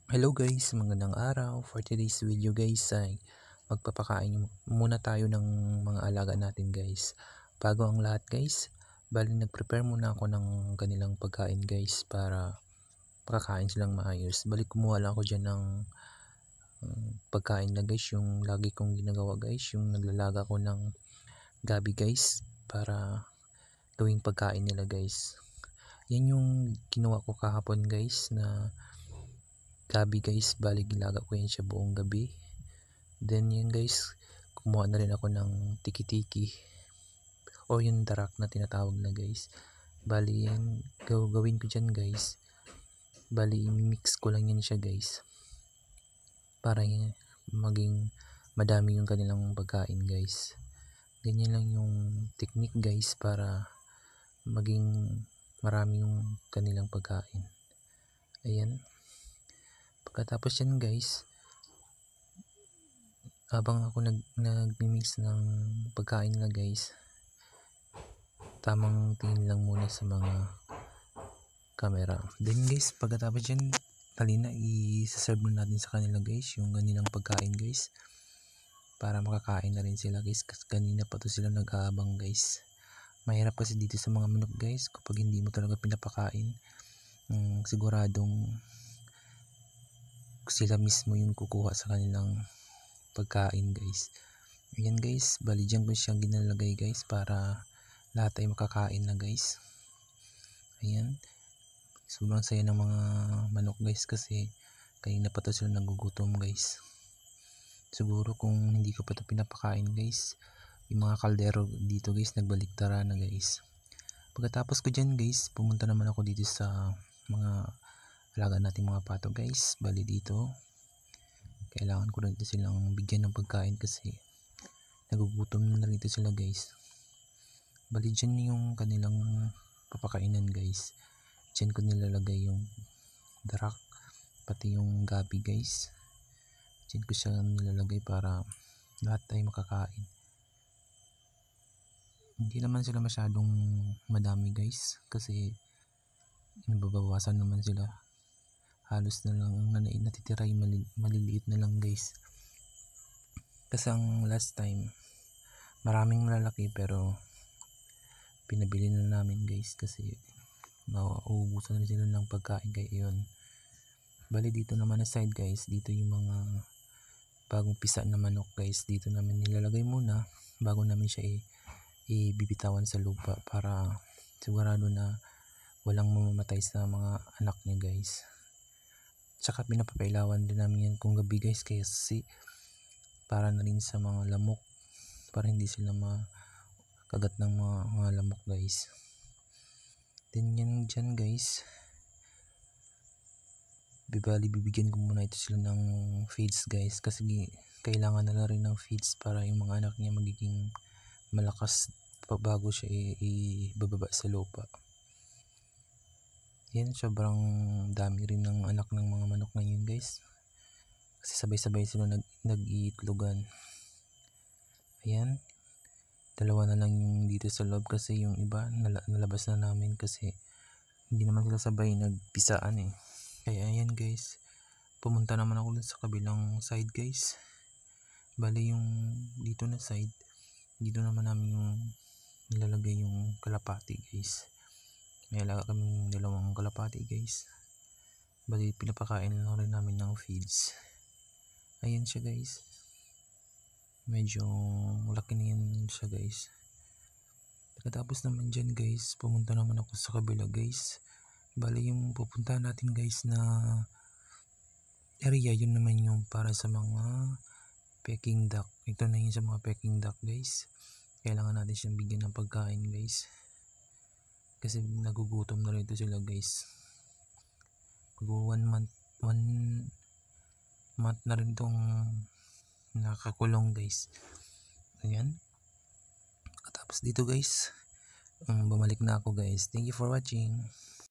Hello guys, magandang araw. For today's video guys ay magpapakain muna tayo ng mga alaga natin guys. Bago ang lahat guys, bali nag-prepare muna ako ng kanilang pagkain guys para pakakain silang maayos. Bali kumuha lang ako dyan ng pagkain na guys, yung lagi kong ginagawa guys, yung naglalaga ko ng gabi guys para gawing pagkain nila guys. Yan yung ginawa ko kahapon guys na gabi guys, bali gilaga ko yan siya buong gabi. Then yun guys, kumuha na rin ako ng tiki-tiki o yung darak na tinatawag na guys. Bali yan, gawin ko dyan guys. Bali mix ko lang yan siya guys para maging madami yung kanilang pagkain guys. Ganyan lang yung technique guys para maging marami yung kanilang pagkain. Ayan. Pagkatapos yan guys, habang ako nagmi-mix ng pagkain na guys, tamang tingin lang muna sa mga camera. Then guys, pagkatapos yan, halina i-serve na natin sa kanila guys yung kanilang pagkain guys para makakain na rin sila guys, kasi kanina pa to sila nag-aabang guys. Mahirap kasi dito sa mga manok guys kapag hindi mo talaga pinapakain, siguradong sila mismo yung kukuha sa kanilang pagkain guys. Ayan guys, bali dyan ko siyang ginalagay guys para lahat ay makakain na guys. Ayan, sobrang saya ng mga manok guys kasi kanina pa to sila nagugutom guys. Siguro kung hindi ko pa to pinapakain guys, yung mga kaldero dito guys nagbaliktara na guys. Pagkatapos ko dyan guys, pumunta naman ako dito sa mga alaga nating mga pato guys. Bali dito, kailangan ko rin silang bigyan ng pagkain kasi nagugutom na rito sila guys. Bali dyan yung kanilang papakainan guys. Dyan ko nilalagay yung darak pati yung gabi guys. Dyan ko siya nilalagay para lahat ay makakain. Hindi naman sila masyadong madami guys kasi nababawasan naman sila. Halos na lang ang natitira yung maliliit na lang guys. Kasi ang last time maraming malalaki pero pinabili na namin guys kasi mauubusan na sila ng pagkain kaya yun. Bali dito naman na side guys, dito yung mga bagong pisa na manok guys, dito namin nilalagay muna bago namin siya ibibitawan sa lupa para sigurado na walang mamamatay sa mga anak niya guys. Tsaka pinapapailawan din namin yan kung gabi guys kasi para na rin sa mga lamok, para hindi sila makagat ng mga lamok guys. Then yan dyan guys, bibigyan ko muna ito sila ng feeds guys kasi kailangan na rin ng feeds para yung mga anak niya magiging malakas bago siya ibababa sa lupa. Yan, sobrang dami rin ng anak ng mga manok ngayon guys kasi sabay-sabay sila nag-iitlogan. Ayan, dalawa na lang yung dito sa loob kasi yung iba nalabas na namin kasi hindi naman sila sabay nagpisaan Kaya ayan guys, pumunta naman ako sa kabilang side guys. Bali yung dito na side, dito naman namin yung nilalagay yung kalapati guys. May alaga kaming dalawang kalapati guys. Bali pinapakain na rin namin ng feeds. Ayan siya guys, medyo laki na yan siya guys. Pagkatapos naman dyan guys, pumunta naman ako sa kabila guys. Bali yung pupunta natin guys na area, yun naman yung para sa mga Peking duck. Ito na yun sa mga Peking duck guys. Kailangan natin siyang bigyan ng pagkain guys kasi nagugutom na rito sila guys. One month na rin itong nakakulong guys. Ayan. Tapos dito guys, bumalik na ako guys. Thank you for watching.